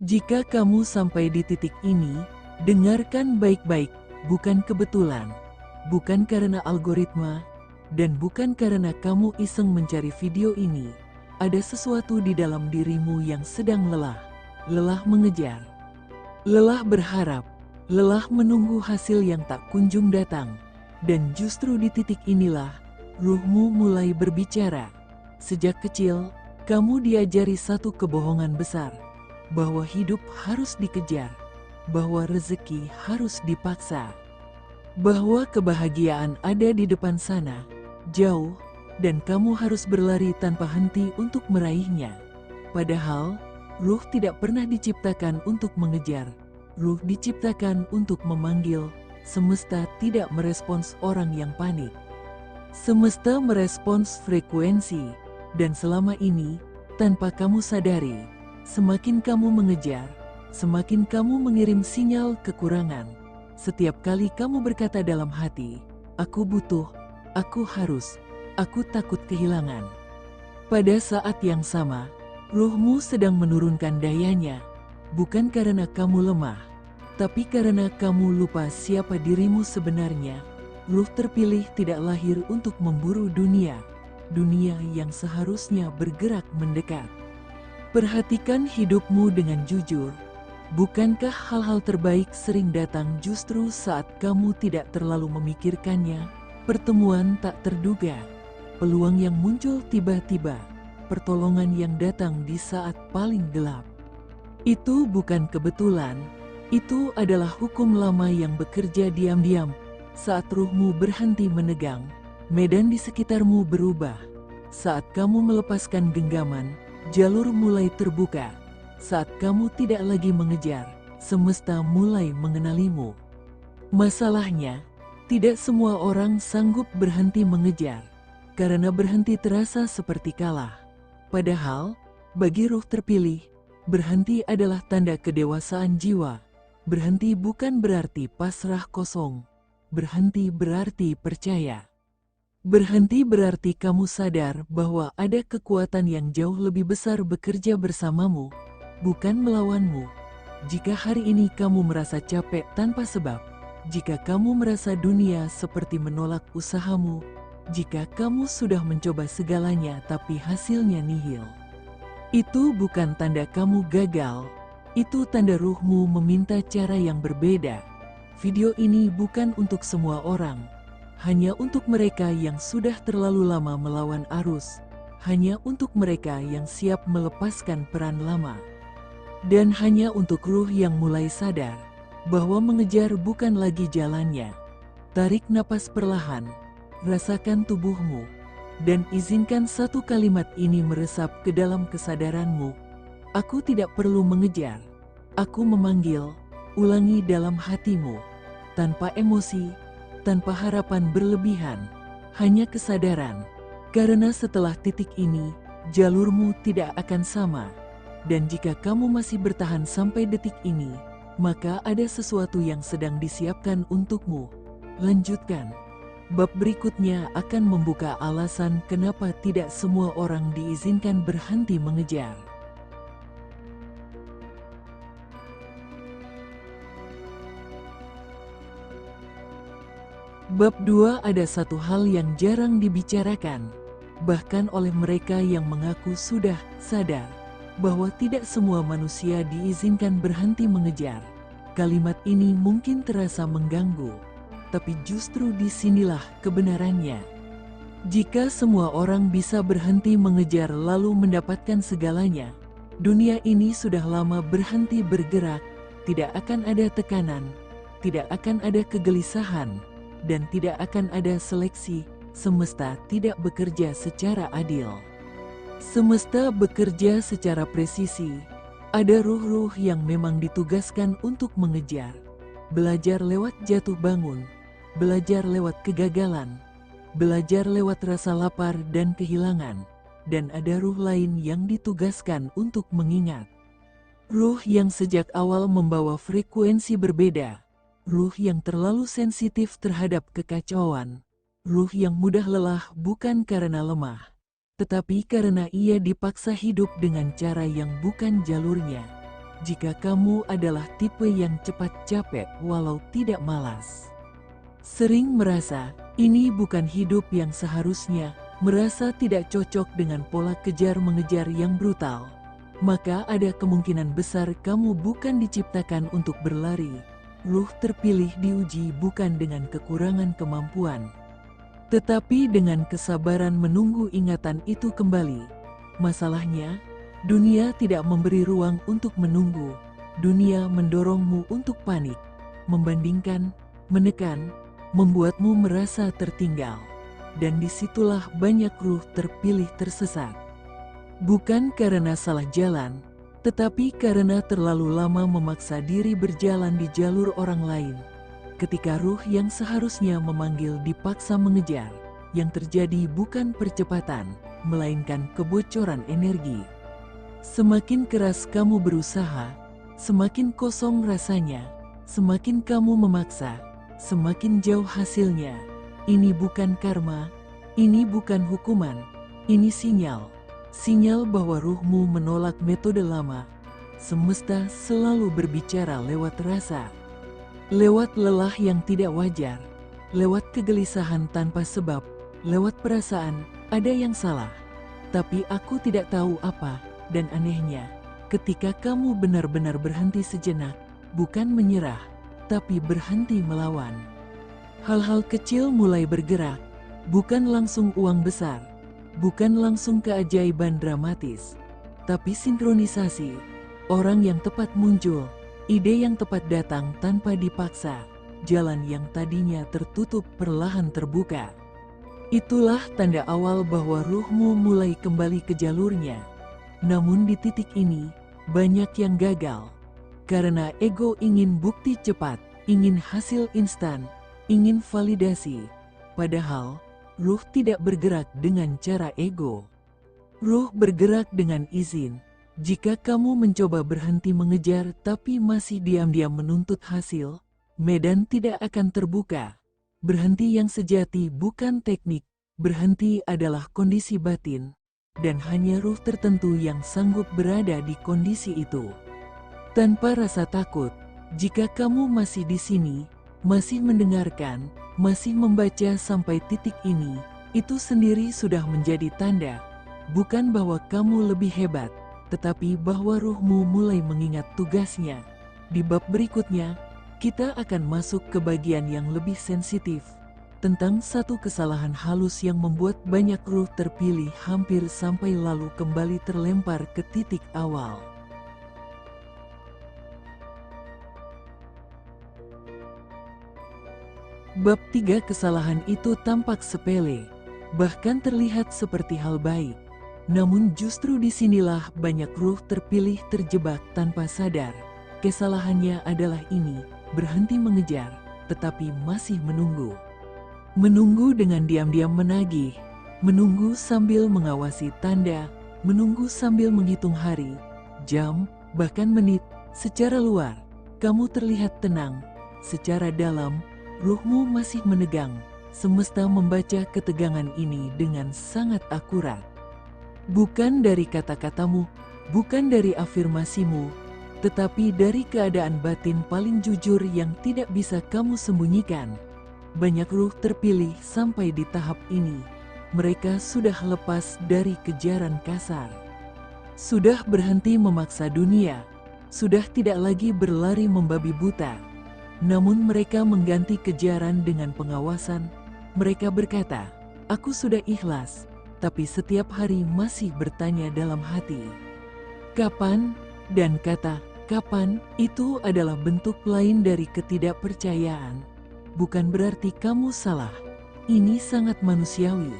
Jika kamu sampai di titik ini, dengarkan baik-baik, bukan kebetulan, bukan karena algoritma, dan bukan karena kamu iseng mencari video ini. Ada sesuatu di dalam dirimu yang sedang lelah, lelah mengejar, lelah berharap, lelah menunggu hasil yang tak kunjung datang. Dan justru di titik inilah, ruhmu mulai berbicara. Sejak kecil, kamu diajari satu kebohongan besar, bahwa hidup harus dikejar, bahwa rezeki harus dipaksa, bahwa kebahagiaan ada di depan sana, jauh, dan kamu harus berlari tanpa henti untuk meraihnya. Padahal, ruh tidak pernah diciptakan untuk mengejar, ruh diciptakan untuk memanggil. Semesta tidak merespons orang yang panik. Semesta merespons frekuensi, dan selama ini, tanpa kamu sadari, semakin kamu mengejar, semakin kamu mengirim sinyal kekurangan. Setiap kali kamu berkata dalam hati, "Aku butuh, aku harus, aku takut kehilangan." Pada saat yang sama, ruhmu sedang menurunkan dayanya, bukan karena kamu lemah, tapi karena kamu lupa siapa dirimu sebenarnya. Ruh terpilih tidak lahir untuk memburu dunia, dunia yang seharusnya bergerak mendekat. Perhatikan hidupmu dengan jujur. Bukankah hal-hal terbaik sering datang justru saat kamu tidak terlalu memikirkannya? Pertemuan tak terduga, peluang yang muncul tiba-tiba, pertolongan yang datang di saat paling gelap. Itu bukan kebetulan, itu adalah hukum lama yang bekerja diam-diam. Saat ruhmu berhenti menegang, medan di sekitarmu berubah. Saat kamu melepaskan genggaman, jalur mulai terbuka. Saat kamu tidak lagi mengejar, semesta mulai mengenalimu. Masalahnya, tidak semua orang sanggup berhenti mengejar, karena berhenti terasa seperti kalah. Padahal, bagi ruh terpilih, berhenti adalah tanda kedewasaan jiwa. Berhenti bukan berarti pasrah kosong. Berhenti berarti percaya. Berhenti berarti kamu sadar bahwa ada kekuatan yang jauh lebih besar bekerja bersamamu, bukan melawanmu. Jika hari ini kamu merasa capek tanpa sebab, jika kamu merasa dunia seperti menolak usahamu, jika kamu sudah mencoba segalanya tapi hasilnya nihil, itu bukan tanda kamu gagal, itu tanda ruhmu meminta cara yang berbeda. Video ini bukan untuk semua orang, hanya untuk mereka yang sudah terlalu lama melawan arus, hanya untuk mereka yang siap melepaskan peran lama, dan hanya untuk ruh yang mulai sadar bahwa mengejar bukan lagi jalannya. Tarik napas perlahan, rasakan tubuhmu, dan izinkan satu kalimat ini meresap ke dalam kesadaranmu. Aku tidak perlu mengejar, aku memanggil. Ulangi dalam hatimu, tanpa emosi, tanpa harapan berlebihan, hanya kesadaran. Karena setelah titik ini, jalurmu tidak akan sama. Dan jika kamu masih bertahan sampai detik ini, maka ada sesuatu yang sedang disiapkan untukmu. Lanjutkan. Bab berikutnya akan membuka alasan kenapa tidak semua orang diizinkan berhenti mengejar. Bab 2 ada satu hal yang jarang dibicarakan, bahkan oleh mereka yang mengaku sudah sadar, bahwa tidak semua manusia diizinkan berhenti mengejar. Kalimat ini mungkin terasa mengganggu, tapi justru disinilah kebenarannya. Jika semua orang bisa berhenti mengejar lalu mendapatkan segalanya, dunia ini sudah lama berhenti bergerak, tidak akan ada tekanan, tidak akan ada kegelisahan, dan tidak akan ada seleksi. Semesta tidak bekerja secara adil. Semesta bekerja secara presisi. Ada ruh-ruh yang memang ditugaskan untuk mengejar, belajar lewat jatuh bangun, belajar lewat kegagalan, belajar lewat rasa lapar dan kehilangan, dan ada ruh lain yang ditugaskan untuk mengingat. Ruh yang sejak awal membawa frekuensi berbeda. Ruh yang terlalu sensitif terhadap kekacauan, ruh yang mudah lelah bukan karena lemah, tetapi karena ia dipaksa hidup dengan cara yang bukan jalurnya. jika kamu adalah tipe yang cepat capek walau tidak malas. Sering merasa, ini bukan hidup yang seharusnya, merasa tidak cocok dengan pola kejar-mengejar yang brutal, maka ada kemungkinan besar kamu bukan diciptakan untuk berlari. Ruh terpilih diuji bukan dengan kekurangan kemampuan, tetapi dengan kesabaran menunggu ingatan itu kembali. Masalahnya, dunia tidak memberi ruang untuk menunggu. Dunia mendorongmu untuk panik, membandingkan, menekan, membuatmu merasa tertinggal. Dan disitulah banyak ruh terpilih tersesat. Bukan karena salah jalan, tetapi karena terlalu lama memaksa diri berjalan di jalur orang lain. Ketika ruh yang seharusnya memanggil dipaksa mengejar, yang terjadi bukan percepatan, melainkan kebocoran energi. Semakin keras kamu berusaha, semakin kosong rasanya, semakin kamu memaksa, semakin jauh hasilnya. Ini bukan karma, ini bukan hukuman, ini sinyal. Sinyal bahwa ruhmu menolak metode lama. Semesta selalu berbicara lewat rasa, lewat lelah yang tidak wajar, lewat kegelisahan tanpa sebab, lewat perasaan, ada yang salah. Tapi aku tidak tahu apa, dan anehnya, ketika kamu benar-benar berhenti sejenak, bukan menyerah, tapi berhenti melawan. Hal-hal kecil mulai bergerak, bukan langsung uang besar, bukan langsung keajaiban dramatis, tapi sinkronisasi. Orang yang tepat muncul, ide yang tepat datang tanpa dipaksa, jalan yang tadinya tertutup perlahan terbuka. Itulah tanda awal bahwa ruhmu mulai kembali ke jalurnya. Namun di titik ini, banyak yang gagal. Karena ego ingin bukti cepat, ingin hasil instan, ingin validasi. Padahal, ruh tidak bergerak dengan cara ego. Ruh bergerak dengan izin. Jika kamu mencoba berhenti mengejar tapi masih diam-diam menuntut hasil, medan tidak akan terbuka. Berhenti yang sejati bukan teknik, berhenti adalah kondisi batin, dan hanya ruh tertentu yang sanggup berada di kondisi itu. Tanpa rasa takut, jika kamu masih di sini, masih mendengarkan, masih membaca sampai titik ini, itu sendiri sudah menjadi tanda, bukan bahwa kamu lebih hebat, tetapi bahwa ruhmu mulai mengingat tugasnya. Di bab berikutnya, kita akan masuk ke bagian yang lebih sensitif, tentang satu kesalahan halus yang membuat banyak ruh terpilih hampir sampai lalu kembali terlempar ke titik awal. Bab 3. Kesalahan itu tampak sepele, bahkan terlihat seperti hal baik. Namun justru disinilah banyak ruh terpilih terjebak tanpa sadar. Kesalahannya adalah ini, berhenti mengejar, tetapi masih menunggu. Menunggu dengan diam-diam menagih, menunggu sambil mengawasi tanda, menunggu sambil menghitung hari, jam, bahkan menit. Secara luar, kamu terlihat tenang. Secara dalam, ruhmu masih menegang. Semesta membaca ketegangan ini dengan sangat akurat. Bukan dari kata-katamu, bukan dari afirmasimu, tetapi dari keadaan batin paling jujur yang tidak bisa kamu sembunyikan. Banyak ruh terpilih sampai di tahap ini. Mereka sudah lepas dari kejaran kasar. Sudah berhenti memaksa dunia. Sudah tidak lagi berlari membabi buta. Namun mereka mengganti kejaran dengan pengawasan. Mereka berkata, "Aku sudah ikhlas." Tapi setiap hari masih bertanya dalam hati, "Kapan?" Dan kata "kapan" itu adalah bentuk lain dari ketidakpercayaan. Bukan berarti kamu salah. Ini sangat manusiawi.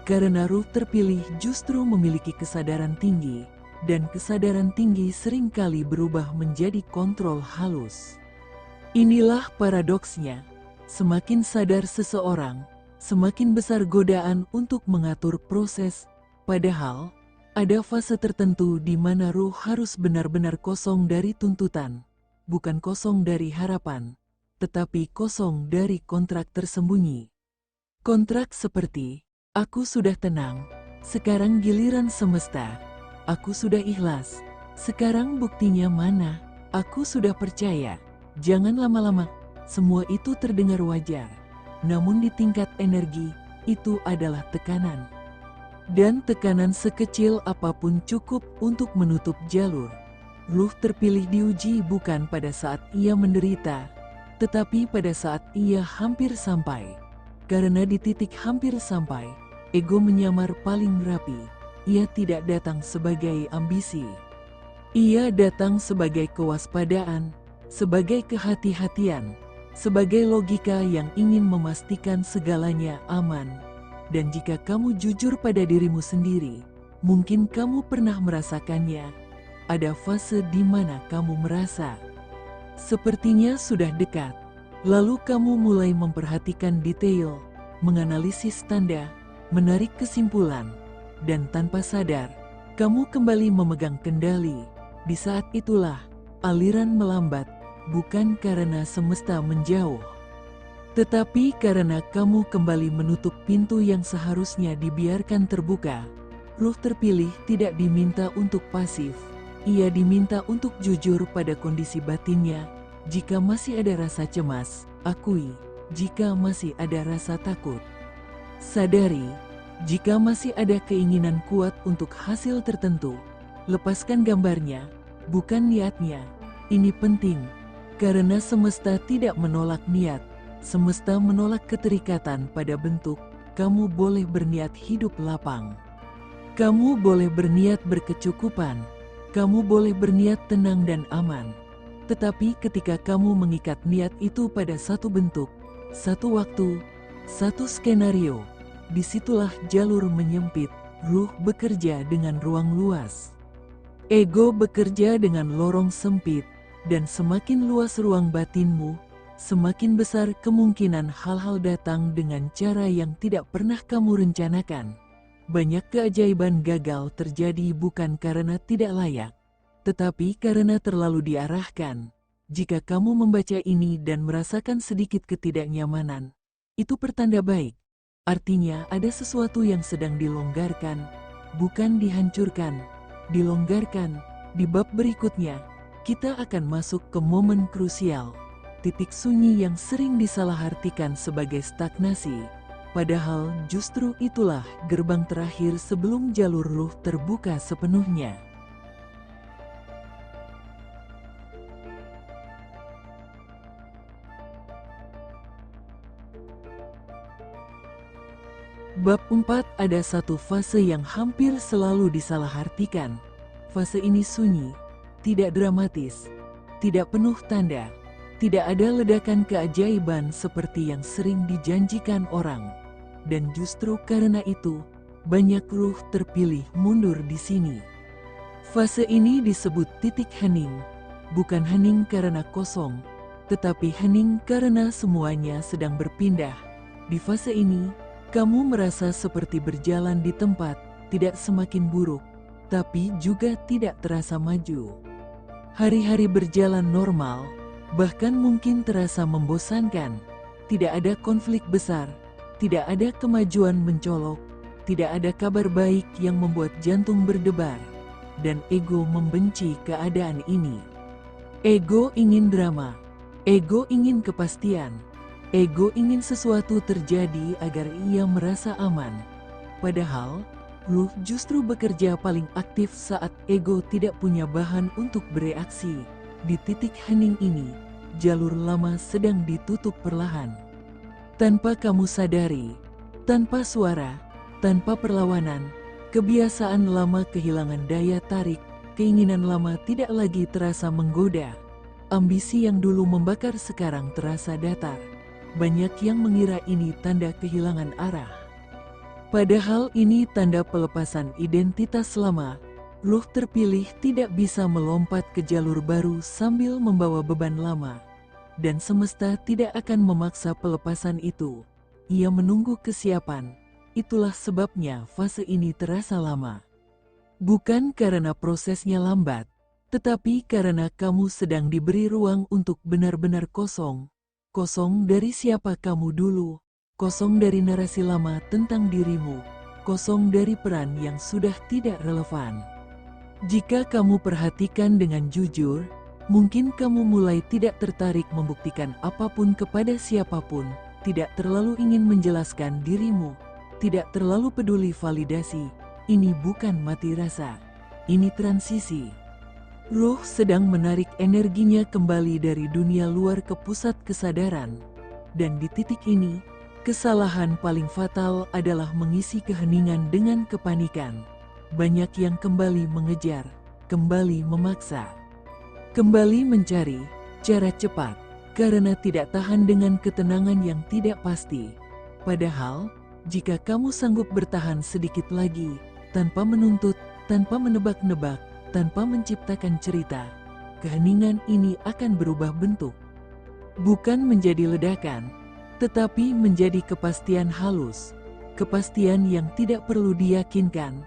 Karena ruh terpilih justru memiliki kesadaran tinggi, dan kesadaran tinggi seringkali berubah menjadi kontrol halus. Inilah paradoksnya. Semakin sadar seseorang, semakin besar godaan untuk mengatur proses, padahal ada fase tertentu di mana ruh harus benar-benar kosong dari tuntutan, bukan kosong dari harapan, tetapi kosong dari kontrak tersembunyi. Kontrak seperti, "Aku sudah tenang, sekarang giliran semesta. Aku sudah ikhlas, Sekarang buktinya mana? Aku sudah percaya. Jangan lama-lama. Semua itu terdengar wajar. Namun di tingkat energi, itu adalah tekanan. Dan tekanan sekecil apapun cukup untuk menutup jalur. Ruh terpilih diuji bukan pada saat ia menderita, tetapi pada saat ia hampir sampai. Karena di titik hampir sampai, ego menyamar paling rapi. Ia tidak datang sebagai ambisi. Ia datang sebagai kewaspadaan, sebagai kehati-hatian, sebagai logika yang ingin memastikan segalanya aman. Dan jika kamu jujur pada dirimu sendiri, mungkin kamu pernah merasakannya. Ada fase di mana kamu merasa sepertinya sudah dekat. Lalu kamu mulai memperhatikan detail, menganalisis tanda, menarik kesimpulan, dan tanpa sadar, kamu kembali memegang kendali. Di saat itulah, aliran melambat, bukan karena semesta menjauh, tetapi karena kamu kembali menutup pintu yang seharusnya dibiarkan terbuka. Ruh terpilih tidak diminta untuk pasif, ia diminta untuk jujur pada kondisi batinnya. Jika masih ada rasa cemas, akui. Jika masih ada rasa takut, sadari. Jika masih ada keinginan kuat untuk hasil tertentu, lepaskan gambarnya, bukan niatnya. Ini penting, karena semesta tidak menolak niat. Semesta menolak keterikatan pada bentuk. Kamu boleh berniat hidup lapang. Kamu boleh berniat berkecukupan. Kamu boleh berniat tenang dan aman. Tetapi ketika kamu mengikat niat itu pada satu bentuk, satu waktu, satu skenario, disitulah jalur menyempit. Ruh bekerja dengan ruang luas. Ego bekerja dengan lorong sempit. Dan semakin luas ruang batinmu, semakin besar kemungkinan hal-hal datang dengan cara yang tidak pernah kamu rencanakan. Banyak keajaiban gagal terjadi bukan karena tidak layak, tetapi karena terlalu diarahkan. Jika kamu membaca ini dan merasakan sedikit ketidaknyamanan, itu pertanda baik. Artinya ada sesuatu yang sedang dilonggarkan, bukan dihancurkan. Dilonggarkan. Di bab berikutnya, kita akan masuk ke momen krusial, titik sunyi yang sering disalahartikan sebagai stagnasi. Padahal justru itulah gerbang terakhir sebelum jalur ruh terbuka sepenuhnya. Bab 4 ada satu fase yang hampir selalu disalahartikan. Fase ini sunyi, tidak dramatis, tidak penuh tanda, tidak ada ledakan keajaiban seperti yang sering dijanjikan orang. Dan justru karena itu, banyak ruh terpilih mundur di sini. Fase ini disebut titik hening, bukan hening karena kosong, tetapi hening karena semuanya sedang berpindah. Di fase ini, kamu merasa seperti berjalan di tempat, tidak semakin buruk, tapi juga tidak terasa maju. Hari-hari berjalan normal, bahkan mungkin terasa membosankan. Tidak ada konflik besar, tidak ada kemajuan mencolok, tidak ada kabar baik yang membuat jantung berdebar. Dan ego membenci keadaan ini. Ego ingin drama, ego ingin kepastian, ego ingin sesuatu terjadi agar ia merasa aman. Padahal, ruh justru bekerja paling aktif saat ego tidak punya bahan untuk bereaksi. Di titik hening ini, jalur lama sedang ditutup perlahan. Tanpa kamu sadari, tanpa suara, tanpa perlawanan, kebiasaan lama kehilangan daya tarik, keinginan lama tidak lagi terasa menggoda. Ambisi yang dulu membakar sekarang terasa datar. Banyak yang mengira ini tanda kehilangan arah. Padahal ini tanda pelepasan identitas lama. Ruh terpilih tidak bisa melompat ke jalur baru sambil membawa beban lama. Dan semesta tidak akan memaksa pelepasan itu. Ia menunggu kesiapan. Itulah sebabnya fase ini terasa lama. Bukan karena prosesnya lambat, tetapi karena kamu sedang diberi ruang untuk benar-benar kosong. Kosong dari siapa kamu dulu, kosong dari narasi lama tentang dirimu, kosong dari peran yang sudah tidak relevan. Jika kamu perhatikan dengan jujur, mungkin kamu mulai tidak tertarik membuktikan apapun kepada siapapun, tidak terlalu ingin menjelaskan dirimu, tidak terlalu peduli validasi. Ini bukan mati rasa, ini transisi. Ruh sedang menarik energinya kembali dari dunia luar ke pusat kesadaran. Dan di titik ini, kesalahan paling fatal adalah mengisi keheningan dengan kepanikan. Banyak yang kembali mengejar, kembali memaksa, kembali mencari cara cepat, karena tidak tahan dengan ketenangan yang tidak pasti. Padahal, jika kamu sanggup bertahan sedikit lagi, tanpa menuntut, tanpa menebak-nebak, tanpa menciptakan cerita, keheningan ini akan berubah bentuk. Bukan menjadi ledakan, tetapi menjadi kepastian halus. Kepastian yang tidak perlu diyakinkan.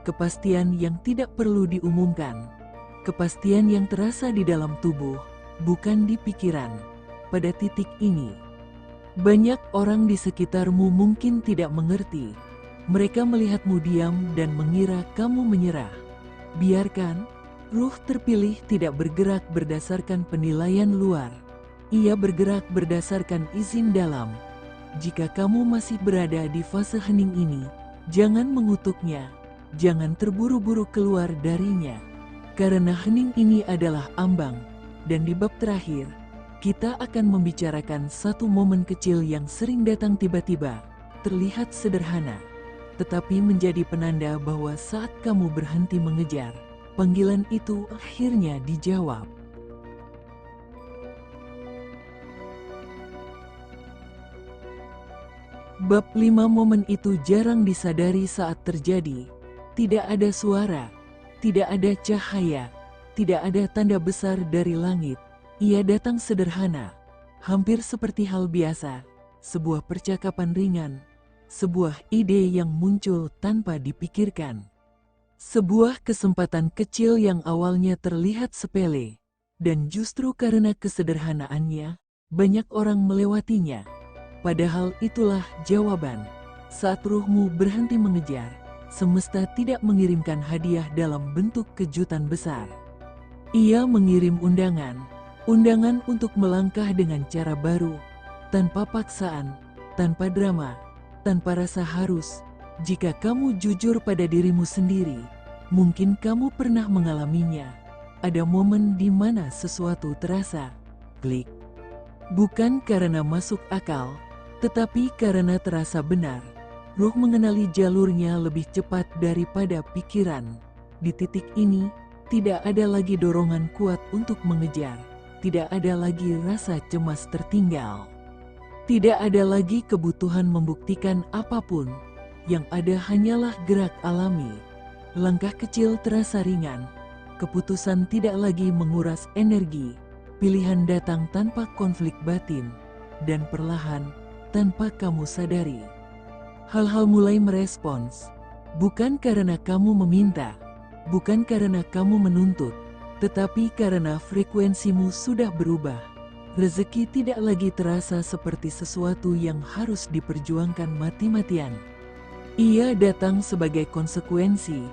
Kepastian yang tidak perlu diumumkan. Kepastian yang terasa di dalam tubuh, bukan di pikiran. Pada titik ini, banyak orang di sekitarmu mungkin tidak mengerti. Mereka melihatmu diam dan mengira kamu menyerah. Biarkan, ruh terpilih tidak bergerak berdasarkan penilaian luar. Ia bergerak berdasarkan izin dalam. Jika kamu masih berada di fase hening ini, jangan mengutuknya, jangan terburu-buru keluar darinya. Karena hening ini adalah ambang, dan di bab terakhir, kita akan membicarakan satu momen kecil yang sering datang tiba-tiba, terlihat sederhana, tetapi menjadi penanda bahwa saat kamu berhenti mengejar, panggilan itu akhirnya dijawab. Bab 5 momen itu jarang disadari saat terjadi. Tidak ada suara, tidak ada cahaya, tidak ada tanda besar dari langit. Ia datang sederhana, hampir seperti hal biasa, sebuah percakapan ringan, sebuah ide yang muncul tanpa dipikirkan. Sebuah kesempatan kecil yang awalnya terlihat sepele, dan justru karena kesederhanaannya, banyak orang melewatinya. Padahal itulah jawaban. Saat ruhmu berhenti mengejar, semesta tidak mengirimkan hadiah dalam bentuk kejutan besar. Ia mengirim undangan, undangan untuk melangkah dengan cara baru, tanpa paksaan, tanpa drama, tanpa rasa harus. Jika kamu jujur pada dirimu sendiri, mungkin kamu pernah mengalaminya. Ada momen di mana sesuatu terasa klik. Bukan karena masuk akal, tetapi karena terasa benar. Ruh mengenali jalurnya lebih cepat daripada pikiran. Di titik ini, tidak ada lagi dorongan kuat untuk mengejar. Tidak ada lagi rasa cemas tertinggal. Tidak ada lagi kebutuhan membuktikan apapun. Yang ada hanyalah gerak alami. Langkah kecil terasa ringan. Keputusan tidak lagi menguras energi. Pilihan datang tanpa konflik batin. Dan perlahan, tanpa kamu sadari, hal-hal mulai merespons. Bukan karena kamu meminta, bukan karena kamu menuntut, tetapi karena frekuensimu sudah berubah. Rezeki tidak lagi terasa seperti sesuatu yang harus diperjuangkan mati-matian. Ia datang sebagai konsekuensi,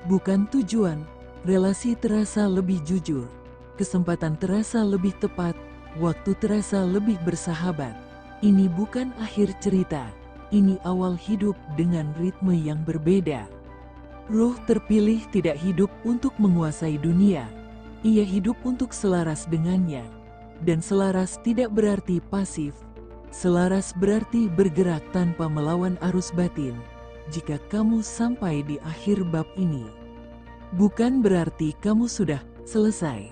bukan tujuan. Relasi terasa lebih jujur, kesempatan terasa lebih tepat, waktu terasa lebih bersahabat. Ini bukan akhir cerita, ini awal hidup dengan ritme yang berbeda. Ruh terpilih tidak hidup untuk menguasai dunia, ia hidup untuk selaras dengannya. Dan selaras tidak berarti pasif, selaras berarti bergerak tanpa melawan arus batin. Jika kamu sampai di akhir bab ini, bukan berarti kamu sudah selesai,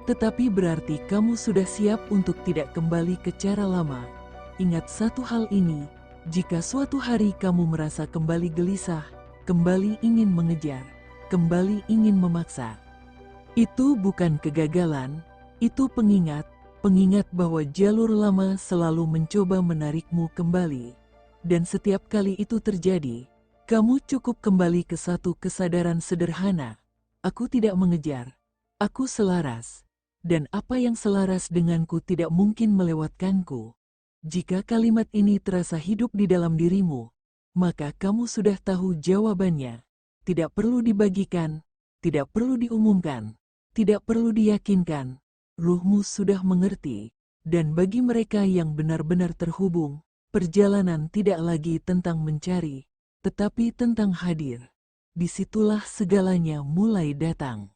tetapi berarti kamu sudah siap untuk tidak kembali ke cara lama. Ingat satu hal ini, jika suatu hari kamu merasa kembali gelisah, kembali ingin mengejar, kembali ingin memaksa, itu bukan kegagalan, itu pengingat bahwa jalur lama selalu mencoba menarikmu kembali. Dan setiap kali itu terjadi, kamu cukup kembali ke satu kesadaran sederhana. Aku tidak mengejar, aku selaras. Dan apa yang selaras denganku tidak mungkin melewatkanku. Jika kalimat ini terasa hidup di dalam dirimu, maka kamu sudah tahu jawabannya. Tidak perlu dibagikan, Tidak perlu diumumkan, tidak perlu diyakinkan, ruhmu sudah mengerti. Dan bagi mereka yang benar-benar terhubung, perjalanan tidak lagi tentang mencari, tetapi tentang hadir. Disitulah segalanya mulai datang.